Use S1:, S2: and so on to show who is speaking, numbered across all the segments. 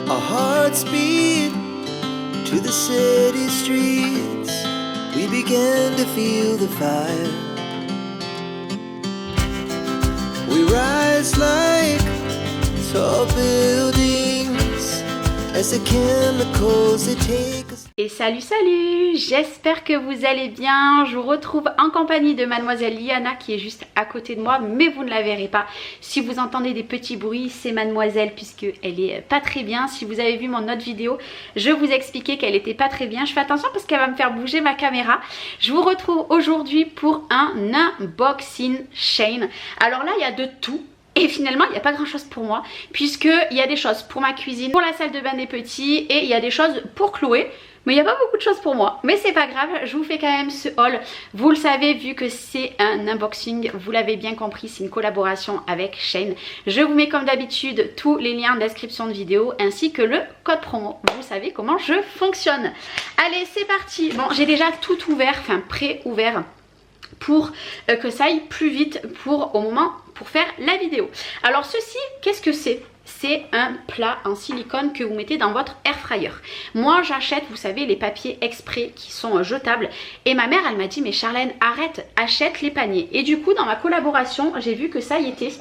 S1: Our hearts beat to the city streets. We began to feel the fire. We rise like tall buildings as the chemicals they take us.
S2: Et salut, j'espère que vous allez bien. Je vous retrouve en compagnie de mademoiselle Liana qui est juste à côté de moi, mais vous ne la verrez pas. Si vous entendez des petits bruits, c'est mademoiselle puisqu'elle est pas très bien. Si vous avez vu mon autre vidéo, je vous expliquais qu'elle était pas très bien. Je fais attention parce qu'elle va me faire bouger ma caméra. Je vous retrouve aujourd'hui pour un unboxing Shein. Alors là, il y a de tout. Et finalement, il n'y a pas grand chose pour moi, puisqu'il y a des choses pour ma cuisine, pour la salle de bain des petits, et il y a des choses pour Chloé. Mais il n'y a pas beaucoup de choses pour moi. Mais c'est pas grave, je vous fais quand même ce haul. Vous le savez, vu que c'est un unboxing, vous l'avez bien compris, c'est une collaboration avec Shein. Je vous mets comme d'habitude tous les liens en description de vidéo, ainsi que le code promo. Vous savez comment je fonctionne. Allez, c'est parti. Bon, j'ai déjà tout ouvert, enfin pré-ouvert, pour que ça aille plus vite pour faire la vidéo. Alors ceci, qu'est-ce que c'est? C'est un plat en silicone que vous mettez dans votre air fryer. Moi j'achète, vous savez, les papiers exprès qui sont jetables, et ma mère elle m'a dit mais Charlène arrête, achète les paniers. Et du coup dans ma collaboration j'ai vu que ça y était,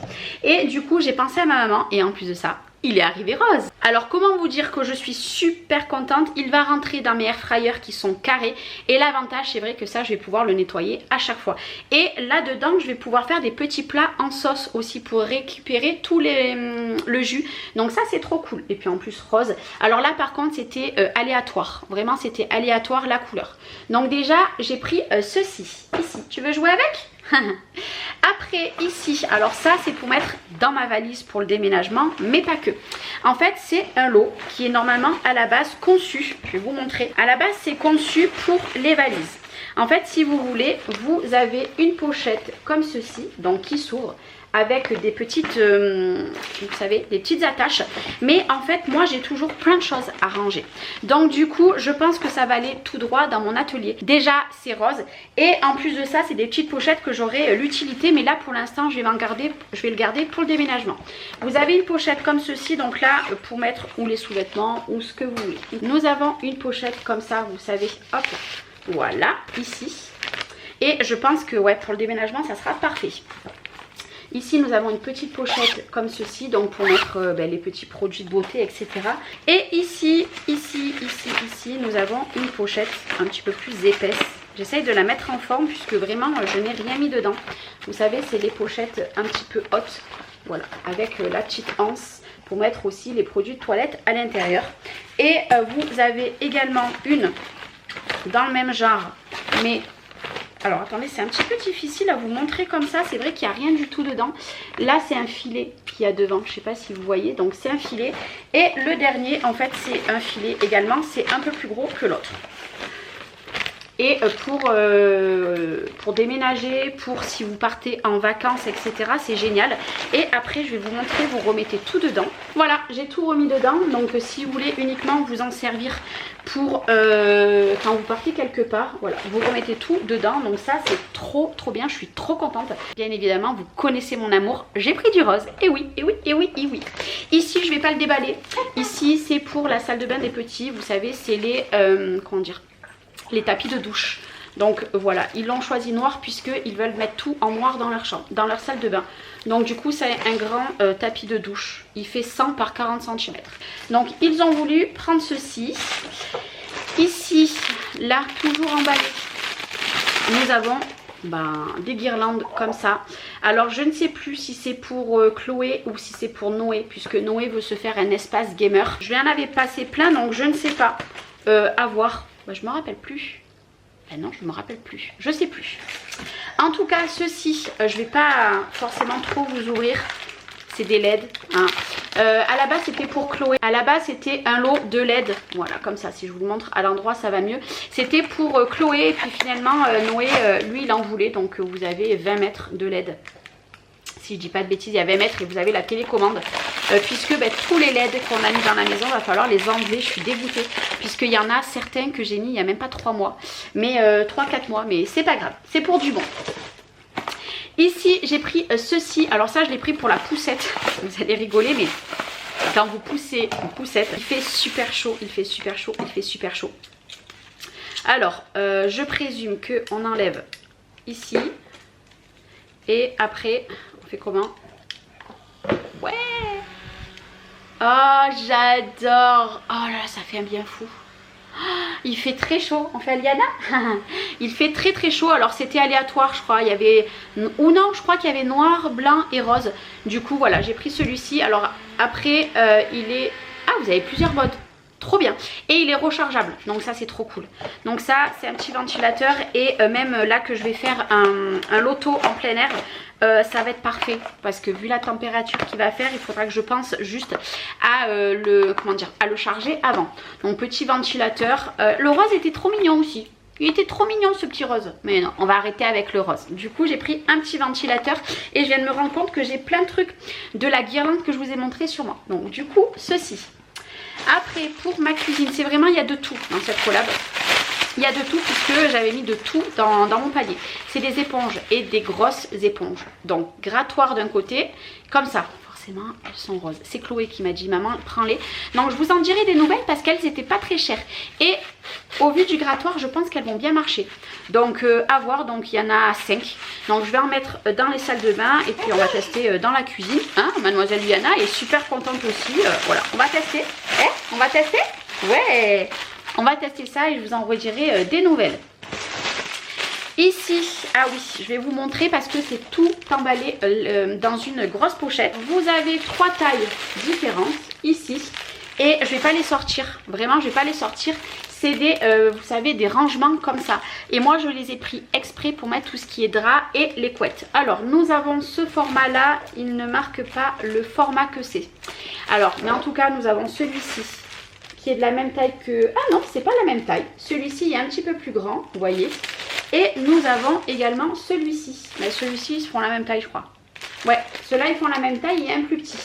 S2: et du coup j'ai pensé à ma maman, et en plus de ça il est arrivé rose. Alors comment vous dire que je suis super contente. Il va rentrer dans mes air fryers qui sont carrés, et l'avantage c'est vrai que ça je vais pouvoir le nettoyer à chaque fois. Et là dedans je vais pouvoir faire des petits plats en sauce aussi pour récupérer tout le jus. Donc ça c'est trop cool. Et puis en plus rose. Alors là par contre c'était aléatoire. Vraiment c'était aléatoire la couleur. Donc déjà j'ai pris ceci. Ici, tu veux jouer avec? Après ici, alors ça c'est pour mettre dans ma valise pour le déménagement, mais pas que. En fait c'est un lot qui est normalement à la base conçu, je vais vous montrer. À la base c'est conçu pour les valises. En fait si vous voulez, vous avez une pochette comme ceci, donc qui s'ouvre avec des petites, vous savez, des petites attaches. Mais en fait, moi, j'ai toujours plein de choses à ranger. Donc, du coup, je pense que ça va aller tout droit dans mon atelier. Déjà, c'est rose. Et en plus de ça, c'est des petites pochettes que j'aurai l'utilité. Mais là, pour l'instant, je vais le garder pour le déménagement. Vous avez une pochette comme ceci. Donc là, pour mettre ou les sous-vêtements ou ce que vous voulez. Nous avons une pochette comme ça, vous savez. Hop, voilà, ici. Et je pense que, ouais, pour le déménagement, ça sera parfait. Ici, nous avons une petite pochette comme ceci, donc pour mettre les petits produits de beauté, etc. Et ici, nous avons une pochette un petit peu plus épaisse. J'essaye de la mettre en forme puisque vraiment, je n'ai rien mis dedans. Vous savez, c'est les pochettes un petit peu hautes. Voilà, avec la petite anse pour mettre aussi les produits de toilette à l'intérieur. Et vous avez également une dans le même genre, mais... Alors attendez, c'est un petit peu difficile à vous montrer comme ça. C'est vrai qu'il n'y a rien du tout dedans. Là c'est un filet qu'il y a devant. Je ne sais pas si vous voyez. Donc c'est un filet. Et le dernier en fait c'est un filet également. C'est un peu plus gros que l'autre. Et pour déménager, pour si vous partez en vacances, etc. c'est génial. Et après je vais vous montrer, vous remettez tout dedans. Voilà, j'ai tout remis dedans. Donc si vous voulez uniquement vous en servir pour quand vous partez quelque part, voilà, vous remettez tout dedans. Donc ça c'est trop bien, je suis trop contente. Bien évidemment vous connaissez mon amour, j'ai pris du rose. Et oui. Ici je vais pas le déballer. Ici c'est pour la salle de bain des petits. Vous savez c'est les comment dire, les tapis de douche. Donc voilà, ils l'ont choisi noir puisqu'ils veulent mettre tout en noir dans leur chambre, dans leur salle de bain. Donc du coup c'est un grand tapis de douche. Il fait 100 par 40 cm. Donc ils ont voulu prendre ceci. Ici, là, toujours emballé, nous avons des guirlandes comme ça. Alors je ne sais plus si c'est pour Chloé ou si c'est pour Noé, puisque Noé veut se faire un espace gamer. Je lui en avais passé plein, donc je ne sais pas. À voir. Je me rappelle plus. Non, je me rappelle plus. Je sais plus. En tout cas, ceci, je vais pas forcément trop vous ouvrir. C'est des LED. Hein. À la base, c'était pour Chloé. À la base, c'était un lot de LED. Voilà, comme ça. Si je vous le montre à l'endroit, ça va mieux. C'était pour Chloé. Et puis finalement, Noé, lui, il en voulait. Donc, vous avez 20 mètres de LED. Si je dis pas de bêtises, il y a 20 mètres et vous avez la télécommande. Puisque tous les LED qu'on a mis dans la maison, va falloir les enlever. Je suis dégoûtée. Puisqu'il y en a certains que j'ai mis il n'y a même pas 3 mois. Mais 3-4 mois. Mais c'est pas grave. C'est pour du bon. Ici, j'ai pris ceci. Alors ça, je l'ai pris pour la poussette. Vous allez rigoler, mais quand vous poussez une poussette, il fait super chaud, il fait super chaud, il fait super chaud. Alors, je présume qu'on enlève ici. Et après, on fait comment? Ouais! Oh, j'adore! Oh là là, ça fait un bien fou. Il fait très chaud. On fait Aliana. Il fait très très chaud. Alors c'était aléatoire, je crois. Il y avait, ou non, je crois qu'il y avait noir, blanc et rose. Du coup voilà, j'ai pris celui-ci. Alors après il est, ah, vous avez plusieurs modes, trop bien. Et il est rechargeable, donc ça c'est trop cool. Donc ça c'est un petit ventilateur. Et même là que je vais faire un loto en plein air, ça va être parfait, parce que vu la température qu'il va faire, il faudra que je pense juste à le charger avant. Donc petit ventilateur. Le rose était trop mignon aussi. Il était trop mignon ce petit rose. Mais non, on va arrêter avec le rose. Du coup j'ai pris un petit ventilateur. Et je viens de me rendre compte que j'ai plein de trucs de la guirlande que je vous ai montré sur moi. Donc du coup ceci. Après pour ma cuisine, c'est vraiment, il y a de tout dans cette collab. Il y a de tout puisque j'avais mis de tout dans mon panier. C'est des éponges et des grosses éponges. Donc grattoir d'un côté, comme ça. Forcément, elles sont roses. C'est Chloé qui m'a dit, maman, prends-les. Donc je vous en dirai des nouvelles parce qu'elles n'étaient pas très chères. Et au vu du grattoir, je pense qu'elles vont bien marcher. Donc à voir, donc il y en a 5. Donc je vais en mettre dans les salles de bain et puis on va tester dans la cuisine. Hein, Mademoiselle Liana est super contente aussi. Voilà, on va tester. On va tester? Ouais! On va tester ça et je vous en redirai des nouvelles. Ici, ah oui, je vais vous montrer parce que c'est tout emballé dans une grosse pochette. Vous avez 3 tailles différentes ici et je vais pas les sortir. Vraiment, je vais pas les sortir. C'est des, vous savez, des rangements comme ça. Et moi, je les ai pris exprès pour mettre tout ce qui est drap et les couettes. Alors, nous avons ce format-là. Il ne marque pas le format que c'est. Alors, mais en tout cas, nous avons celui-ci, qui est de la même taille que... Ah non, c'est pas la même taille. Celui-ci est un petit peu plus grand, vous voyez. Et nous avons également celui-ci. Mais celui-ci, ils font la même taille, je crois. Ouais, ceux-là, ils font la même taille et un plus petit.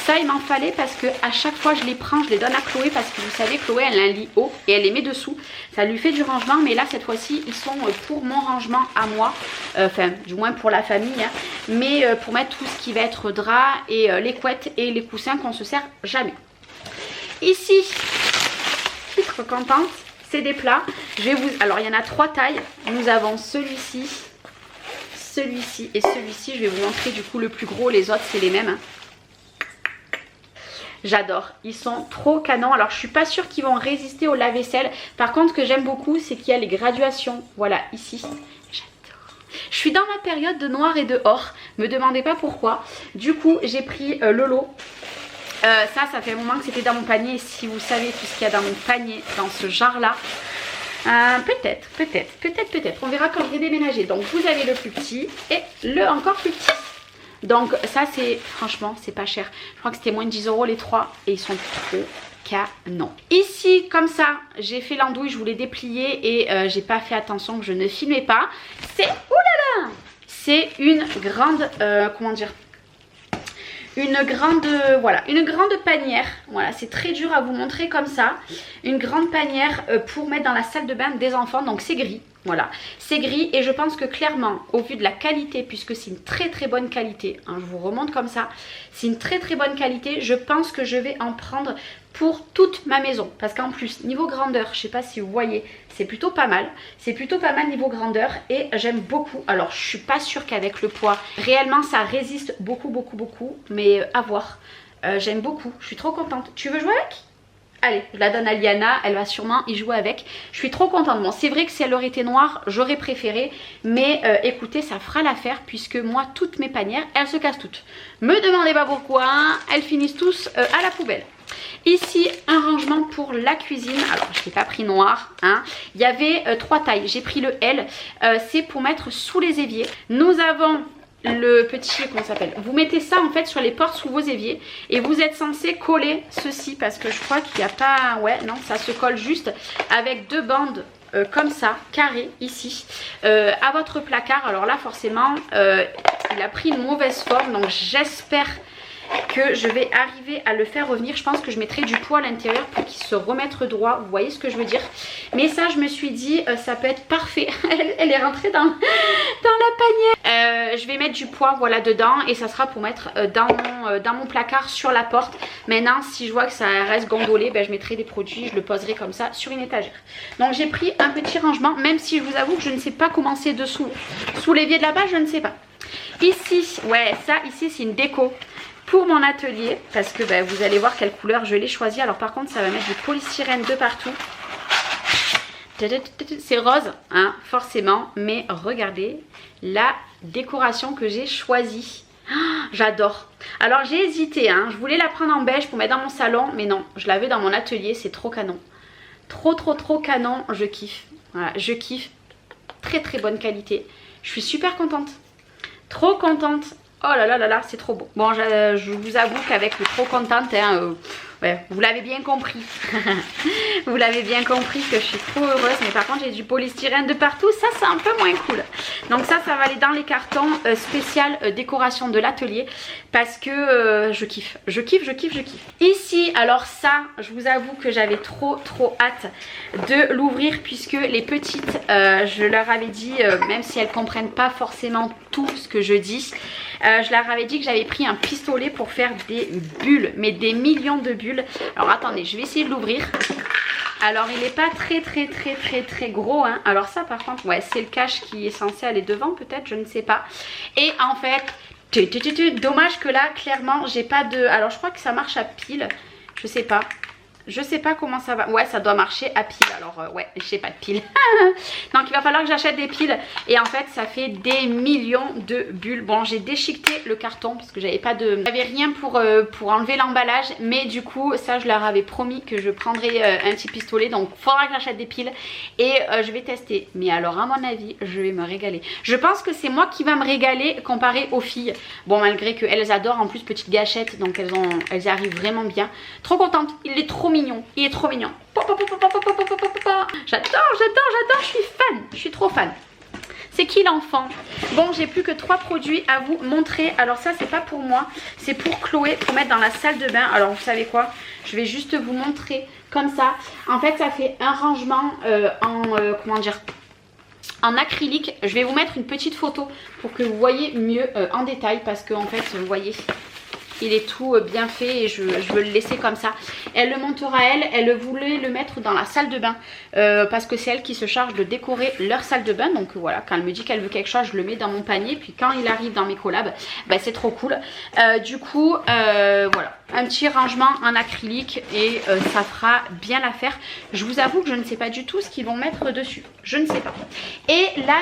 S2: Ça, il m'en fallait parce que à chaque fois, je les prends, je les donne à Chloé parce que vous savez, Chloé, elle a un lit haut et elle les met dessous. Ça lui fait du rangement, mais là, cette fois-ci, ils sont pour mon rangement à moi. Enfin, du moins pour la famille. Hein. Mais pour mettre tout ce qui va être drap et les couettes et les coussins qu'on se sert jamais. Ici, je suis trop contente, c'est des plats. Je vais vous... Alors il y en a 3 tailles. Nous avons celui-ci, celui-ci et celui-ci. Je vais vous montrer du coup le plus gros, les autres c'est les mêmes. Hein. J'adore, ils sont trop canons. Alors je suis pas sûre qu'ils vont résister au lave-vaisselle. Par contre, ce que j'aime beaucoup, c'est qu'il y a les graduations. Voilà, ici. J'adore. Je suis dans ma période de noir et de or. Me demandez pas pourquoi. Du coup, j'ai pris le lot. Ça fait un moment que c'était dans mon panier. Si vous savez tout ce qu'il y a dans mon panier, dans ce genre-là, peut-être. On verra quand je vais déménager. Donc, vous avez le plus petit et le encore plus petit. Donc, ça, c'est, franchement, c'est pas cher. Je crois que c'était moins de 10 € les 3 et ils sont trop canons. Ici, comme ça, j'ai fait l'andouille, je voulais déplier et j'ai pas fait attention que je ne filmais pas. C'est, oulala, c'est une grande, comment dire, une grande panière. Voilà, c'est très dur à vous montrer comme ça. Une grande panière pour mettre dans la salle de bain des enfants. Donc c'est gris, voilà, c'est gris. Et je pense que clairement, au vu de la qualité, puisque c'est une très très bonne qualité, hein, je vous remonte comme ça, c'est une très très bonne qualité. Je pense que je vais en prendre pour toute ma maison, parce qu'en plus niveau grandeur, je sais pas si vous voyez, c'est plutôt pas mal. C'est plutôt pas mal niveau grandeur et j'aime beaucoup. Alors je suis pas sûre qu'avec le poids réellement ça résiste beaucoup, mais à voir. J'aime beaucoup, je suis trop contente. Tu veux jouer avec? Allez, je la donne à Liana, elle va sûrement y jouer avec. Je suis trop contente. Bon, c'est vrai que si elle aurait été noire, j'aurais préféré. Mais écoutez, ça fera l'affaire puisque moi, toutes mes panières, elles se cassent toutes. Me demandez pas pourquoi, elles finissent tous à la poubelle. Ici, un rangement pour la cuisine. Alors, je n'ai pas pris noir. Hein. Il y avait 3 tailles. J'ai pris le L. C'est pour mettre sous les éviers. Nous avons... le petit, comment ça s'appelle, vous mettez ça en fait sur les portes sous vos éviers et vous êtes censé coller ceci parce que je crois qu'il n'y a pas, ouais non, ça se colle juste avec 2 bandes comme ça, carrées ici à votre placard. Alors là forcément il a pris une mauvaise forme, donc j'espère que je vais arriver à le faire revenir. Je pense que je mettrai du poids à l'intérieur pour qu'il se remette droit. Vous voyez ce que je veux dire? Mais ça, je me suis dit, ça peut être parfait. Elle est rentrée dans la panière. Je vais mettre du poids, voilà, dedans. Et ça sera pour mettre dans mon placard sur la porte. Maintenant, si je vois que ça reste gondolé, ben, je mettrai des produits. Je le poserai comme ça sur une étagère. Donc, j'ai pris un petit rangement. Même si je vous avoue que je ne sais pas comment c'est dessous. Sous l'évier de là-bas, je ne sais pas. Ici, ouais, ça, ici, c'est une déco pour mon atelier, parce que bah, vous allez voir quelle couleur je l'ai choisi. Alors par contre ça va mettre du polystyrène de partout. C'est rose, hein, forcément, mais regardez la décoration que j'ai choisie. Oh, j'adore. Alors j'ai hésité, hein, je voulais la prendre en beige pour mettre dans mon salon, mais non, je l'avais dans mon atelier, c'est trop canon. Trop canon, je kiffe. Voilà, je kiffe. Très bonne qualité. Je suis super contente. Trop contente. Oh là là là là, c'est trop beau. Bon, je vous avoue qu'avec le trop contente, hein, ouais, vous l'avez bien compris. Vous l'avez bien compris que je suis trop heureuse. Mais par contre, j'ai du polystyrène de partout. Ça, c'est un peu moins cool. Donc ça va aller dans les cartons spécial décoration de l'atelier. Parce que je kiffe. Je kiffe. Ici, alors ça, je vous avoue que j'avais trop hâte de l'ouvrir. Puisque les petites, je leur avais dit, même si elles ne comprennent pas forcément tout ce que je dis, je leur avais dit que j'avais pris un pistolet pour faire des bulles, mais des millions de bulles. Alors attendez, je vais essayer de l'ouvrir. Alors il n'est pas très gros, hein. Alors ça par contre, ouais, c'est le cache qui est censé aller devant peut-être, je ne sais pas. Et en fait, dommage que là, clairement, j'ai pas de... Alors je crois que ça marche à pile, je sais pas. Je sais pas comment ça va. Ouais, ça doit marcher à pile. Alors, ouais, j'ai pas de pile. Donc, il va falloir que j'achète des piles. Et en fait, ça fait des millions de bulles. Bon, j'ai déchiqueté le carton parce que j'avais pas de... J'avais rien pour enlever l'emballage. Mais du coup, ça, je leur avais promis que je prendrais un petit pistolet. Donc, il faudra que j'achète des piles. Et je vais tester. Mais alors, à mon avis, je vais me régaler. Je pense que c'est moi qui va me régaler comparé aux filles. Bon, malgré qu'elles adorent. En plus, petite gâchette. Donc, elles arrivent vraiment bien. Trop contente. Il est trop mignon, il est trop mignon. J'adore, je suis trop fan. C'est qui l'enfant? Bon, j'ai plus que 3 produits à vous montrer. Alors ça, c'est pas pour moi, c'est pour Chloé, pour mettre dans la salle de bain. Alors vous savez quoi? Je vais juste vous montrer comme ça. En fait, ça fait un rangement comment dire, en acrylique. Je vais vous mettre une petite photo pour que vous voyez mieux en détail, parce que en fait, vous voyez, il est tout bien fait et je veux le laisser comme ça. Elle le montera elle voulait le mettre dans la salle de bain parce que c'est elle qui se charge de décorer leur salle de bain. Donc voilà, quand elle me dit qu'elle veut quelque chose, je le mets dans mon panier. Puis quand il arrive dans mes collabs, bah, c'est trop cool. Du coup, voilà, un petit rangement en acrylique et ça fera bien l'affaire. Je vous avoue que je ne sais pas du tout ce qu'ils vont mettre dessus. Je ne sais pas. Et là,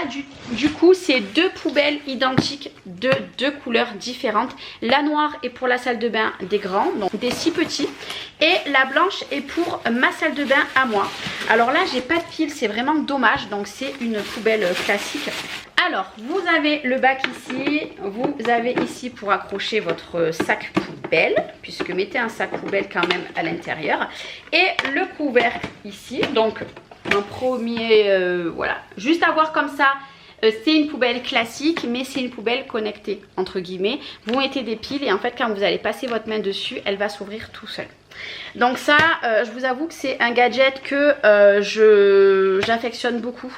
S2: du coup, c'est 2 poubelles identiques de 2 couleurs différentes. La noire est pour la salle de bain des grands, donc des 6 petits, et la blanche est pour ma salle de bain à moi. Alors là, j'ai pas de pile, c'est vraiment dommage, donc c'est une poubelle classique. Alors, vous avez le bac ici, vous avez ici pour accrocher votre sac poubelle, puisque mettez un sac poubelle quand même à l'intérieur, et le couvercle ici, donc un premier, voilà, juste à voir comme ça. C'est une poubelle classique, mais c'est une poubelle connectée, entre guillemets. Vous mettez des piles et en fait, quand vous allez passer votre main dessus, elle va s'ouvrir tout seul. Donc ça, je vous avoue que c'est un gadget que j'affectionne beaucoup.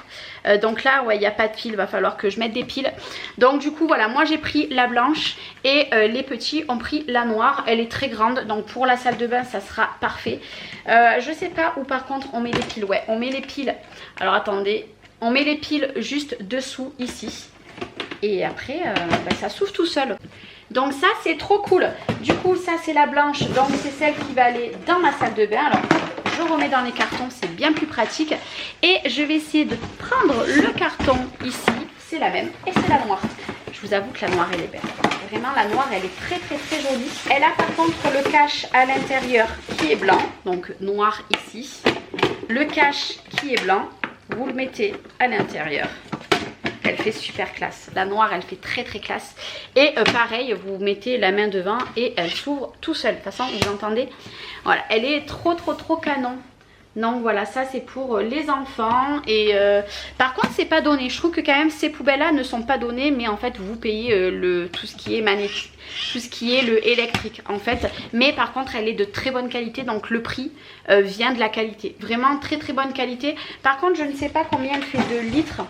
S2: Donc là, ouais, il n'y a pas de piles, il va falloir que je mette des piles. Donc du coup, voilà, moi j'ai pris la blanche et les petits ont pris la noire. Elle est très grande, donc pour la salle de bain, ça sera parfait. Je sais pas où par contre on met les piles. Ouais, on met les piles. Alors attendez. On met les piles juste dessous ici. Et après, bah, ça s'ouvre tout seul. Donc ça, c'est trop cool. Du coup, ça, c'est la blanche. Donc c'est celle qui va aller dans ma salle de bain. Alors, je remets dans les cartons. C'est bien plus pratique. Et je vais essayer de prendre le carton ici. C'est la même. Et c'est la noire. Je vous avoue que la noire, elle est belle. Vraiment, la noire, elle est très jolie. Elle a par contre le cache à l'intérieur qui est blanc. Donc noir ici. Le cache qui est blanc. Vous le mettez à l'intérieur. Elle fait super classe. La noire, elle fait très classe. Et pareil, vous mettez la main devant et elle s'ouvre tout seul. De toute façon, vous entendez. Voilà, elle est trop canon. Donc voilà, ça c'est pour les enfants. Et par contre c'est pas donné. Je trouve que quand même ces poubelles là ne sont pas données, mais en fait vous payez tout ce qui est magnétique, tout ce qui est le électrique en fait. Mais par contre elle est de très bonne qualité, donc le prix vient de la qualité. Vraiment très très bonne qualité. Par contre je ne sais pas combien elle fait de litres.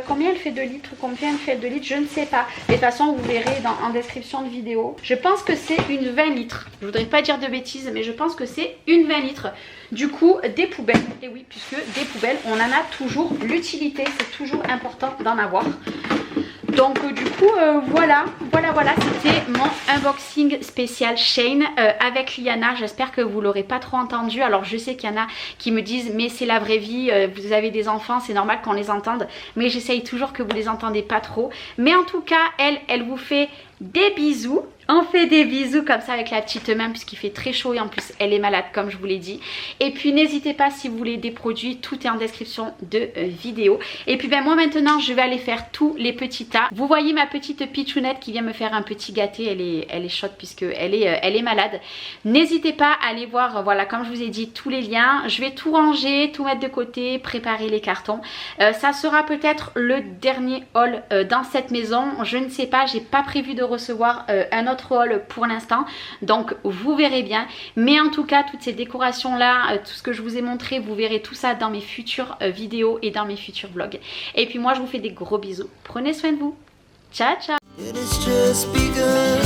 S2: Combien elle fait de litres, je ne sais pas. Mais de toute façon vous verrez en description de vidéo. Je pense que c'est une 20 litres. Je voudrais pas dire de bêtises, mais je pense que c'est une 20 litres. Du coup des poubelles, et oui, puisque des poubelles on en a toujours l'utilité, c'est toujours important d'en avoir. Donc du coup voilà, c'était mon unboxing spécial Shein avec Liana. J'espère que vous l'aurez pas trop entendu. Alors je sais qu'il y en a qui me disent mais c'est la vraie vie, vous avez des enfants, c'est normal qu'on les entende. Mais j'essaye toujours que vous les entendez pas trop. Mais en tout cas elle vous fait des bisous. On fait des bisous comme ça avec la petite main puisqu'il fait très chaud et en plus elle est malade comme je vous l'ai dit. Et puis n'hésitez pas si vous voulez des produits, tout est en description de vidéo. Et puis ben moi maintenant je vais aller faire tous les petits tas. Vous voyez ma petite pitchounette qui vient me faire un petit gâté, elle est chaude puisqu'elle elle est malade. N'hésitez pas à aller voir, voilà comme je vous ai dit, tous les liens. Je vais tout ranger, tout mettre de côté, préparer les cartons. Ça sera peut-être le dernier haul dans cette maison. Je ne sais pas, j'ai pas prévu de recevoir un autre haul pour l'instant, donc vous verrez bien. Mais en tout cas toutes ces décorations là, tout ce que je vous ai montré, vous verrez tout ça dans mes futures vidéos et dans mes futurs vlogs. Et puis moi je vous fais des gros bisous, prenez soin de vous, ciao ciao.
S1: It has just begun.